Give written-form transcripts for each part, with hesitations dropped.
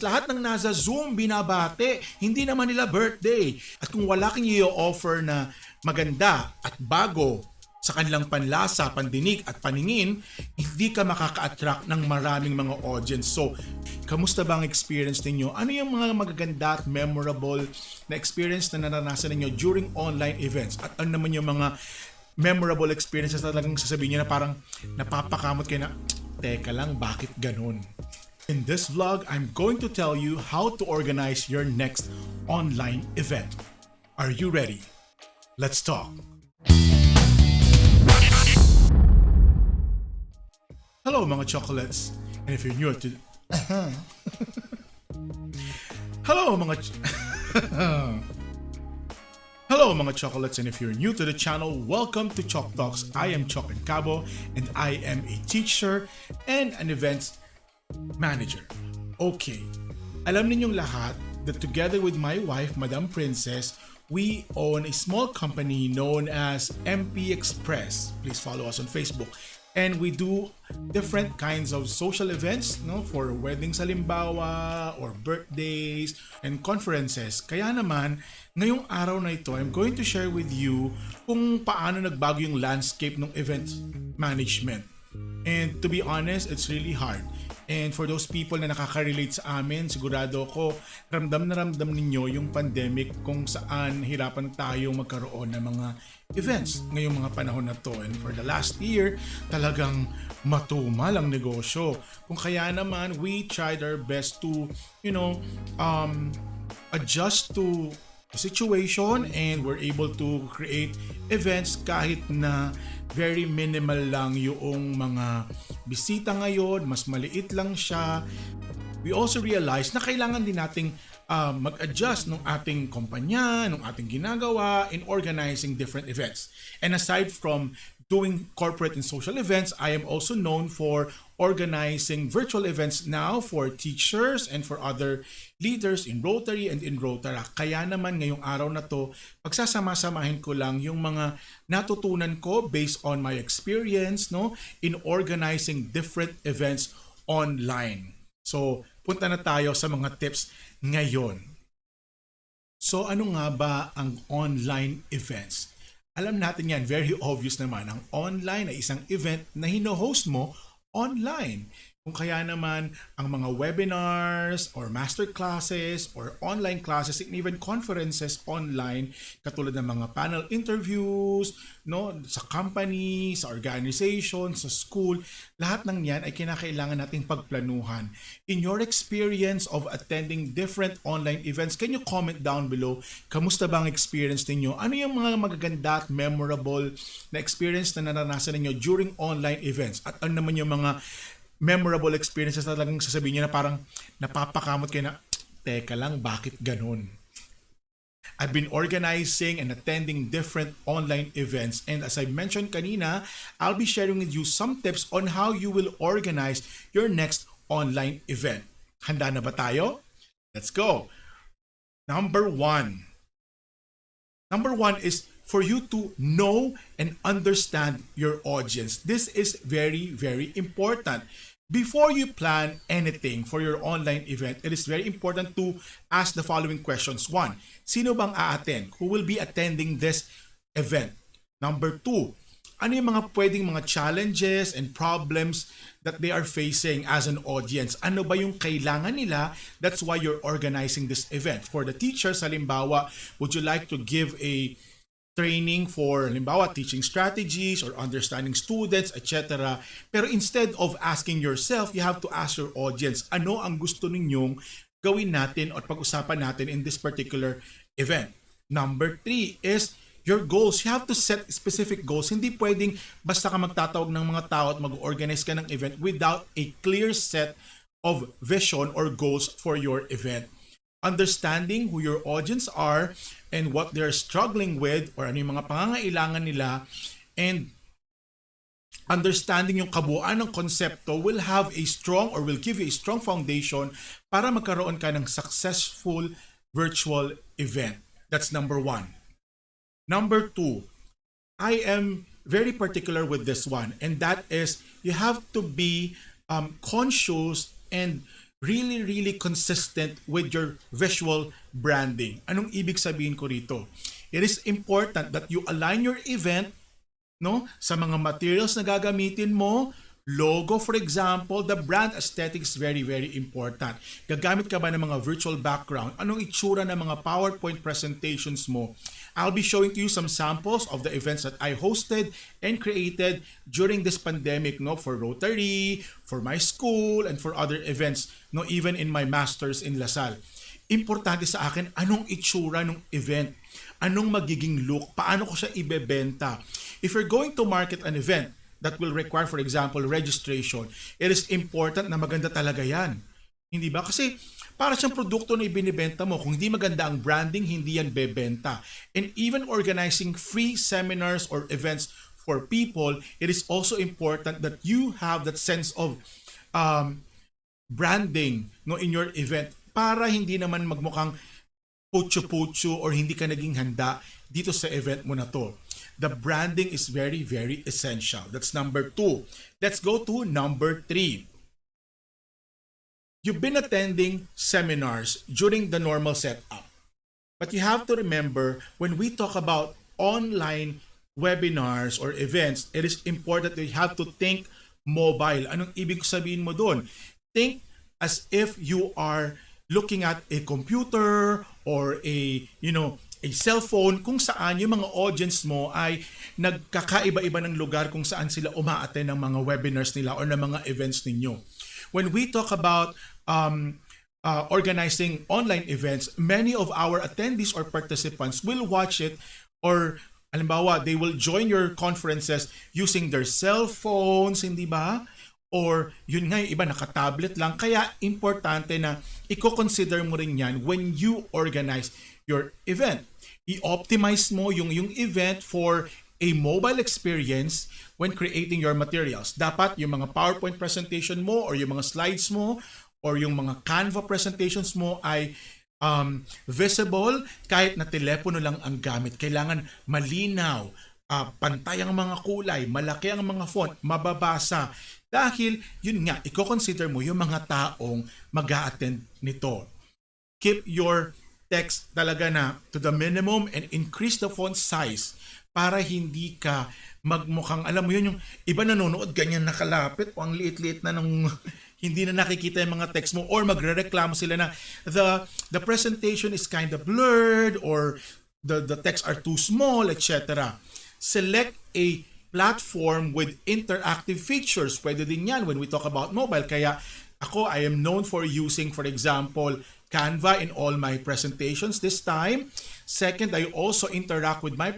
Lahat ng nasa Zoom binabate, hindi naman nila birthday. At kung wala kang i-offer na maganda at bago sa kanilang panlasa, pandinig at paningin, hindi ka makaka-attract ng maraming mga audience. So, kamusta ba ang experience ninyo? Ano yung mga magaganda at memorable na experience na naranasan ninyo during online events? At ano naman yung mga memorable experiences na talagang sasabihin nyo na parang napapakamot kayo na, teka lang, bakit ganun? In this vlog, I'm going to tell you how to organize your next online event. Are you ready? Let's talk. Hello mga chocolates. And if you're new to... Hello mga... Hello mga chocolates, and if you're new to the channel, welcome to ChockTalks. I am Choc and Cabo, and I am a teacher and an events manager. Okay, alam ninyong lahat that together with my wife, Madam Princess, we own a small company known as MP Express. Please follow us on Facebook. And we do different kinds of social events, no, for weddings halimbawa, or birthdays, and conferences. Kaya naman, ngayong araw na ito, I'm going to share with you kung paano nagbago yung landscape ng event management. And to be honest, it's really hard. And for those people na nakaka-relate sa amin, sigurado ako, ramdam na ramdam ninyo yung pandemic kung saan hirapan tayong magkaroon ng mga events ngayong mga panahon na to. And for the last year, talagang matumal ang negosyo. Kung kaya naman, we tried our best to, adjust to the situation, and we're able to create events kahit na very minimal lang yung mga bisita ngayon, mas maliit lang siya. We also realize na kailangan din nating mag-adjust ng ating kumpanya, ng ating ginagawa in organizing different events. And aside from doing corporate and social events, I am also known for organizing virtual events now for teachers and for other leaders in Rotary and in Rotaract. Kaya naman ngayong araw na to, pagsasama-samahin ko lang yung mga natutunan ko based on my experience, no, in organizing different events online. So, punta na tayo sa mga tips ngayon. So, ano nga ba ang online events? Alam natin yan, very obvious naman. Ang online ay isang event na hino-host mo online. Kung kaya naman ang mga webinars or master classes or online classes and even conferences online, katulad ng mga panel interviews, no, sa company, sa organization, sa school, lahat ng yan ay kinakailangan nating pagplanuhan. In your experience of attending different online events, can you comment down below? Kamusta ba ang experience ninyo? Ano yung mga magaganda at memorable na experience na naranasan ninyo during online events? At ano naman yung mga memorable experiences na talagang sasabihin niyo na parang napapakamot kayo na, teka lang, bakit ganun? I've been organizing and attending different online events, and as I mentioned kanina, I'll be sharing with you some tips on how you will organize your next online event. Handa na ba tayo? Let's go! Number one is for you to know and understand your audience. This is very, very important. Before you plan anything for your online event, it is very important to ask the following questions. 1, sino bang a-attend? Who will be attending this event? Number 2, ano yung mga pwedeng mga challenges and problems that they are facing as an audience? Ano ba yung kailangan nila? That's why you're organizing this event. For the teachers, halimbawa, would you like to give a training for, halimbawa, teaching strategies or understanding students, etc. Pero instead of asking yourself, you have to ask your audience, ano ang gusto ninyong gawin natin o pag-usapan natin in this particular event? Number 3 is your goals. You have to set specific goals. Hindi pwedeng basta ka magtatawag ng mga tao at mag-organize ka ng event without a clear set of vision or goals for your event. Understanding who your audience are and what they're struggling with or ano yung mga pangangailangan nila, and understanding yung kabuuan ng konsepto will have a strong or will give you a strong foundation para magkaroon ka ng successful virtual event. That's number 1. Number 2, I am very particular with this one, and that is you have to be conscious and really consistent with your visual branding. Anong ibig sabihin ko rito? It is important that you align your event, no, sa mga materials na gagamitin mo. Logo, for example, the brand aesthetic is very important. Gagamit ka ba ng mga virtual background? Anong itsura ng mga PowerPoint presentations mo? I'll be showing to you some samples of the events that I hosted and created during this pandemic, no, for Rotary, for my school, and for other events, no, even in my masters in Lasal. Importante sa akin, anong itsura ng event? Anong magiging look? Paano ko siya ibebenta? If you're going to market an event that will require, for example, registration, it is important na maganda talaga yan. Hindi ba? Kasi para siyang produkto na ibinibenta mo. Kung hindi maganda ang branding, hindi yan bebenta. And even organizing free seminars or events for people, it is also important that you have that sense of branding, no, in your event para hindi naman magmukhang putyo-putyo or hindi ka naging handa dito sa event mo na to. The branding is very essential. That's number 2. Let's go to number 3. You've been attending seminars during the normal setup. But you have to remember, when we talk about online webinars or events, it is important that you have to think mobile. Anong ibig sabihin mo doon? Think as if you are looking at a computer or a cellphone, kung saan yung mga audience mo ay nagkakaiba-iba ng lugar kung saan sila umaattend ng mga webinars nila or ng mga events ninyo. When we talk about organizing online events, many of our attendees or participants will watch it, or halimbawa, they will join your conferences using their cell phones, hindi ba? Or yun nga, yung iba naka-tablet lang. Kaya importante na i-consider mo rin yan when you organize your event. I-optimize mo yung event for a mobile experience when creating your materials. Dapat yung mga PowerPoint presentation mo or yung mga slides mo or yung mga Canva presentations mo ay visible kahit na telepono lang ang gamit. Kailangan malinaw, pantay ang mga kulay, malaki ang mga font, mababasa. Dahil yun nga, i-consider mo yung mga taong mag-a-attend nito. Keep your text talaga na to the minimum and increase the font size para hindi ka magmukhang, alam mo yun, yung iba nanonood ganyan nakalapit o ang liit-liit na nung hindi na nakikita yung mga text mo, or magre-reklamo sila na the presentation is kind of blurred or the text are too small, etc. Select a platform with interactive features. Pwede din yan when we talk about mobile. Kaya ako, I am known for using, for example, Canva in all my presentations this time. Second, I also interact with my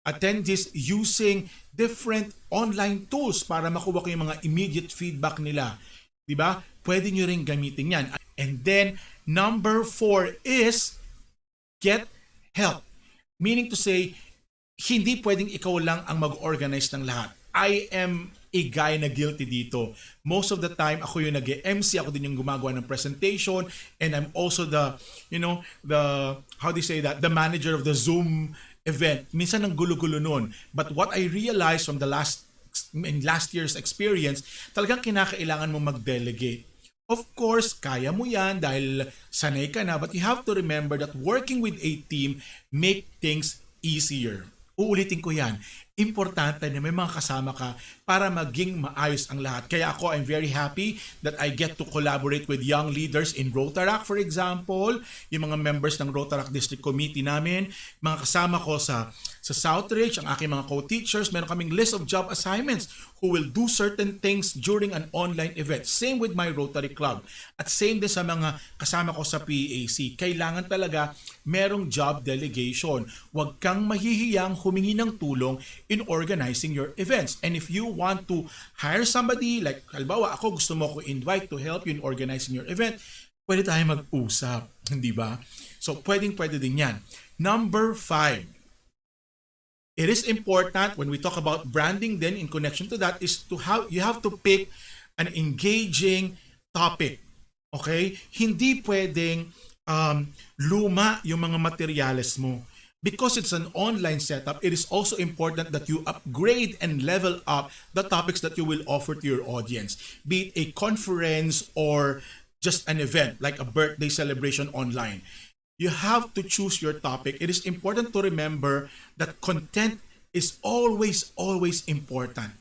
attendees using different online tools para makuha ko yung mga immediate feedback nila. Diba? Pwede nyo rin gamitin yan. And then, number 4 is get help. Meaning to say, hindi pwedeng ikaw lang ang mag-organize ng lahat. I am a guy na guilty dito. Most of the time, ako yung nag-MC, ako din yung gumagawa ng presentation, and I'm also the manager of the Zoom event. Minsan ang gulo-gulo nun. But what I realized from the last year's experience, talagang kinakailangan mo mag-delegate. Of course, kaya mo yan dahil sanay ka na, but you have to remember that working with a team make things easier. Uulitin ko yan. Importante na may mga kasama ka para maging maayos ang lahat. Kaya ako, I'm very happy that I get to collaborate with young leaders in Rotaract, for example, yung mga members ng Rotaract District Committee namin, mga kasama ko sa Southridge, ang aking mga co-teachers, meron kaming list of job assignments who will do certain things during an online event. Same with my Rotary Club. At same din sa mga kasama ko sa PAC. Kailangan talaga merong job delegation. Huwag kang mahihiyang humingi ng tulong in organizing your events. And if you want to hire somebody, like halimbawa ako, gusto mo ko invite to help you in organizing your event, pwede tayo mag-usap, hindi ba? So pwede din yan. Number 5. It is important when we talk about branding then in connection to that is you have to pick an engaging topic. Okay? Hindi pwedeng luma yung mga materyales mo. because it's an online setup, it is also important that you upgrade and level up the topics that you will offer to your audience, be it a conference or just an event like a birthday celebration online. You have to choose your topic. It is important to remember that content is always important.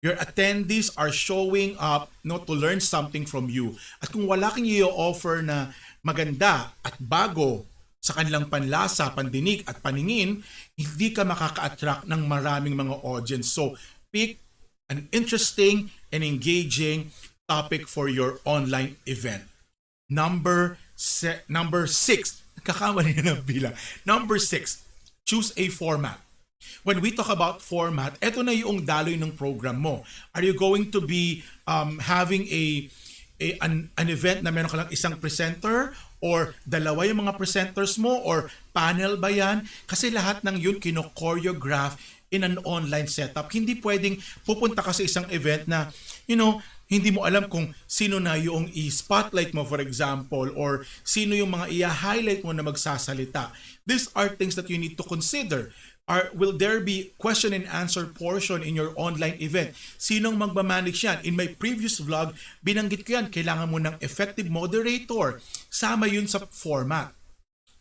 Your attendees are showing up no, to learn something from you. At kung wala kang i-offer na maganda at bago sa kanilang panlasa, pandinig at paningin, hindi ka makaka-attract ng maraming mga audience. So, pick an interesting and engaging topic for your online event. Number 6. Kakamali na ng bilang. Number 6. Choose a format. When we talk about format, eto na yung daloy ng program mo. Are you going to be having an event na meron ka lang isang presenter or dalawa yung mga presenters mo or panel ba yan? Kasi lahat ng yun kino-choreograph in an online setup. Hindi pwedeng pupunta ka sa isang event na, hindi mo alam kung sino na yung i-spotlight mo, for example, or sino yung mga i-highlight mo na magsasalita. These are things that you need to consider. Will there be question and answer portion in your online event? Sinong magmamanage yan? In my previous vlog, binanggit ko yan, kailangan mo ng effective moderator. Sama yun sa format.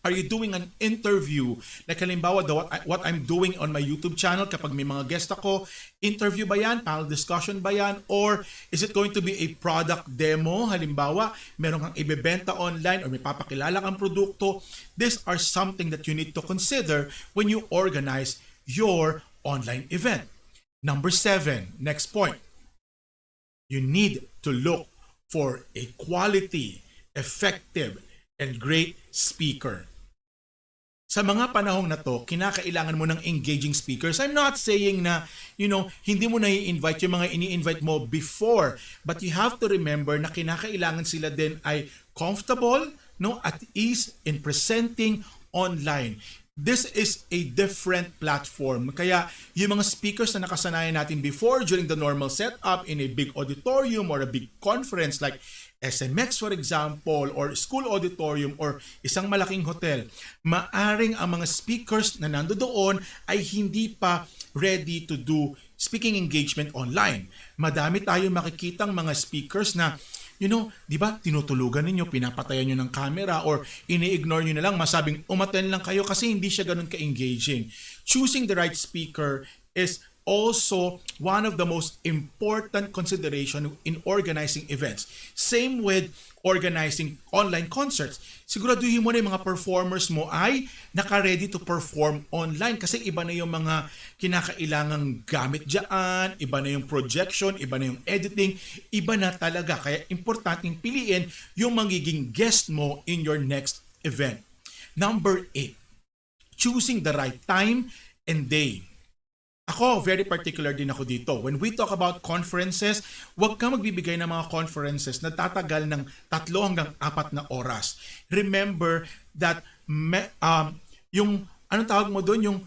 Are you doing an interview? Like halimbawa, what I'm doing on my YouTube channel kapag may mga guest ako, interview ba yan? Panel discussion ba yan? Or is it going to be a product demo? Halimbawa, meron kang ibebenta online or may papakilala kang produkto. These are something that you need to consider when you organize your online event. Number 7, next point. You need to look for a quality, effective, and great speaker. Sa mga panahong na to, kinakailangan mo ng engaging speakers. I'm not saying na, hindi mo na i-invite yung mga ini-invite mo before. But you have to remember na kinakailangan sila din ay comfortable, at ease in presenting online. This is a different platform. Kaya yung mga speakers na nakasanayan natin before during the normal setup in a big auditorium or a big conference like SMX for example, or school auditorium, or isang malaking hotel, maaring ang mga speakers na nandoon ay hindi pa ready to do speaking engagement online. Madami tayong makikitang mga speakers na, di ba, tinutulugan ninyo, pinapatayan nyo ng camera, or ini-ignore nyo na lang, masabing umattend lang kayo kasi hindi siya ganun ka-engaging. Choosing the right speaker is also one of the most important consideration in organizing events. Same with organizing online concerts. Siguraduhin mo na yung mga performers mo ay naka-ready to perform online kasi iba na yung mga kinakailangang gamit dyan, iba na yung projection, iba na yung editing, iba na talaga. Kaya importanteng piliin yung magiging guest mo in your next event. Number 8, choosing the right time and day. Ako, very particular din ako dito. When we talk about conferences, huwag kang magbibigay ng mga conferences na tatagal ng 3 hanggang 4 na oras. Remember that yung, anong tawag mo doon, yung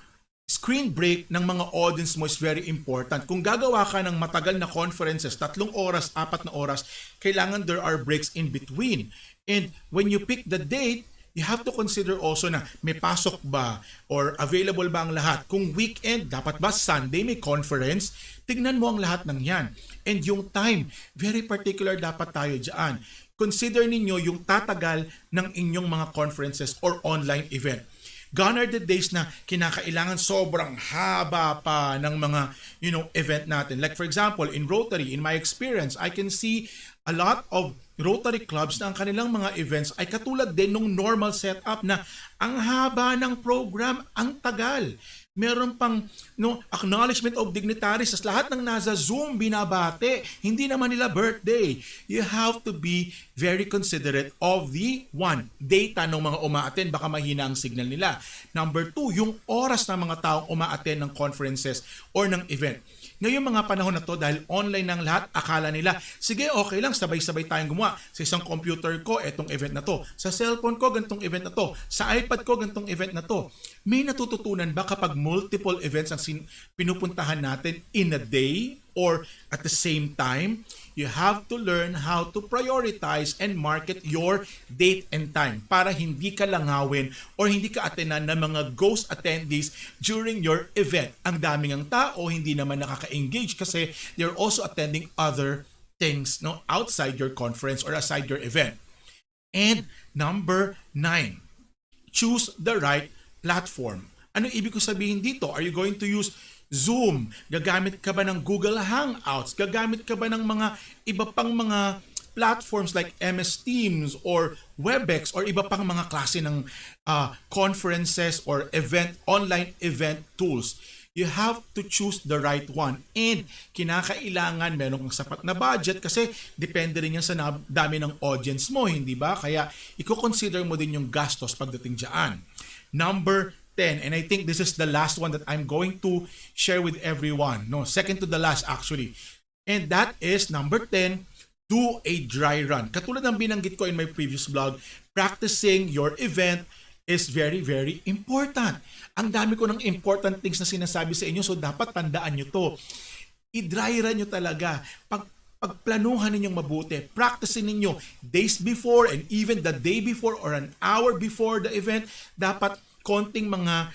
screen break ng mga audience mo is very important. Kung gagawa ka ng matagal na conferences, 3 oras, 4 na oras, kailangan there are breaks in between. And when you pick the date, you have to consider also na may pasok ba or available ba ang lahat. Kung weekend, dapat ba Sunday may conference? Tignan mo ang lahat ng yan. And yung time, very particular dapat tayo dyan. Consider ninyo yung tatagal ng inyong mga conferences or online event. Gone are the days na kinakailangan sobrang haba pa ng mga event natin. Like for example, in Rotary, in my experience, I can see a lot of Rotary clubs na ang kanilang mga events ay katulad din ng normal setup na ang haba ng program, ang tagal. Meron pang acknowledgement of dignitaries, lahat ng nasa Zoom binabate, hindi naman nila birthday. You have to be very considerate of the data ng mga umaattend, baka mahina ang signal nila. Number 2, yung oras ng mga taong umaattend ng conferences or ng event. Ngayong mga panahon na to, dahil online ng lahat, akala nila, sige, okay lang, sabay-sabay tayong gumawa. Sa isang computer ko, etong event na to. Sa cellphone ko, gantong event na to. Sa iPad ko, gantong event na to. May natututunan ba kapag multiple events ang pinupuntahan natin in a day? or at the same time, you have to learn how to prioritize and market your date and time para hindi ka langawin or hindi ka atenan ng mga ghost attendees during your event. Ang daming ang tao, hindi naman nakaka-engage kasi they're also attending other things outside your conference or aside your event. And number 9, choose the right platform. Ano ibig ko sabihin dito? Are you going to use Zoom? Gagamit ka ba ng Google Hangouts? Gagamit ka ba ng mga iba pang mga platforms like MS Teams or Webex or iba pang mga klase ng conferences or online event tools? You have to choose the right one. And kinakailangan meron kang sapat na budget kasi depende rin yan sa dami ng audience mo, hindi ba? Kaya i-consider mo din yung gastos pagdating dyan. Number 10, and I think this is the last one that I'm going to share with everyone. No, second to the last actually. And that is number 10, do a dry run. Katulad ng binanggit ko in my previous vlog, practicing your event is very, very important. Ang dami ko ng important things na sinasabi sa inyo, so dapat tandaan nyo to. I-dry run nyo talaga. Pagplanuhan ninyong mabuti, practicing ninyo days before and even the day before or an hour before the event, dapat konting mga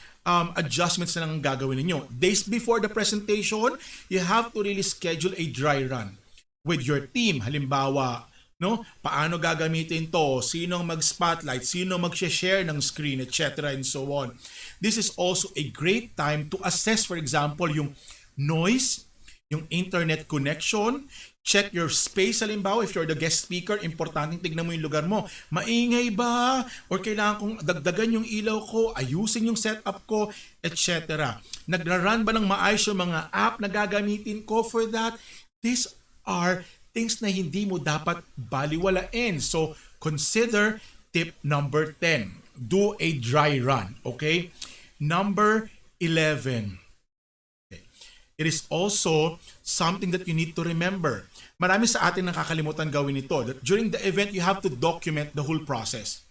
adjustments na lang gagawin ninyo. Days before the presentation, you have to really schedule a dry run with your team. Halimbawa, paano gagamitin to, sino mag-spotlight, sino mag-share ng screen, etc. and so on. This is also a great time to assess, for example, yung noise, yung internet connection, check your space. Halimbawa, if you're the guest speaker, importanteng tignan mo yung lugar mo. Maingay ba? Or kailangan kong dagdagan yung ilaw ko, ayusin yung setup ko, etc. Nagra-run ba ng maayos yung mga app na gagamitin ko for that? These are things na hindi mo dapat baliwalain. So, consider tip number 10. Do a dry run. Okay? Number 11. Okay. It is also something that you need to remember. Marami sa atin nakakalimutan gawin ito. That during the event, you have to document the whole process.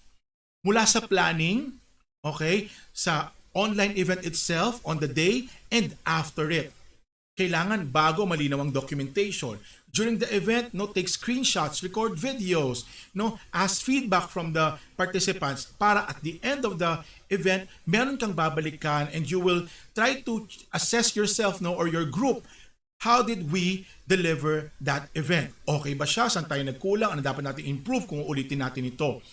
Mula sa planning, okay, sa online event itself, on the day, and after it. Kailangan bago malinaw ang documentation. During the event, take screenshots, record videos, ask feedback from the participants para at the end of the event, meron kang babalikan and you will try to assess yourself or your group. How did we deliver that event? Okay ba siya? Saan tayo nagkulang? Ano dapat natin improve kung ulitin natin ito?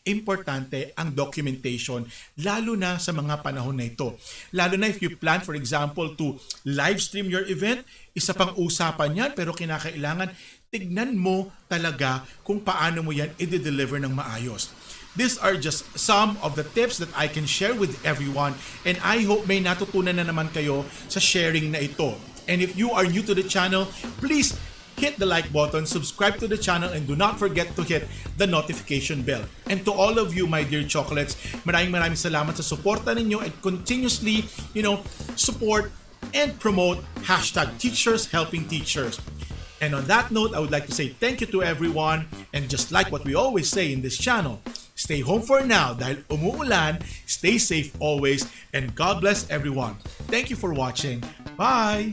Importante ang documentation, lalo na sa mga panahon na ito. Lalo na if you plan, for example, to live stream your event, isa pang usapan yan, pero kinakailangan tignan mo talaga kung paano mo yan i-deliver ng maayos. These are just some of the tips that I can share with everyone, and I hope may natutunan na naman kayo sa sharing na ito. And if you are new to the channel, please hit the like button, subscribe to the channel, and do not forget to hit the notification bell. And to all of you, my dear chocolates, maraming salamat sa suporta ninyo and continuously, support and promote #TeachersHelpingTeachers. And on that note, I would like to say thank you to everyone, and just like what we always say in this channel, stay home for now dahil umuulan, stay safe always, and God bless everyone. Thank you for watching. Bye!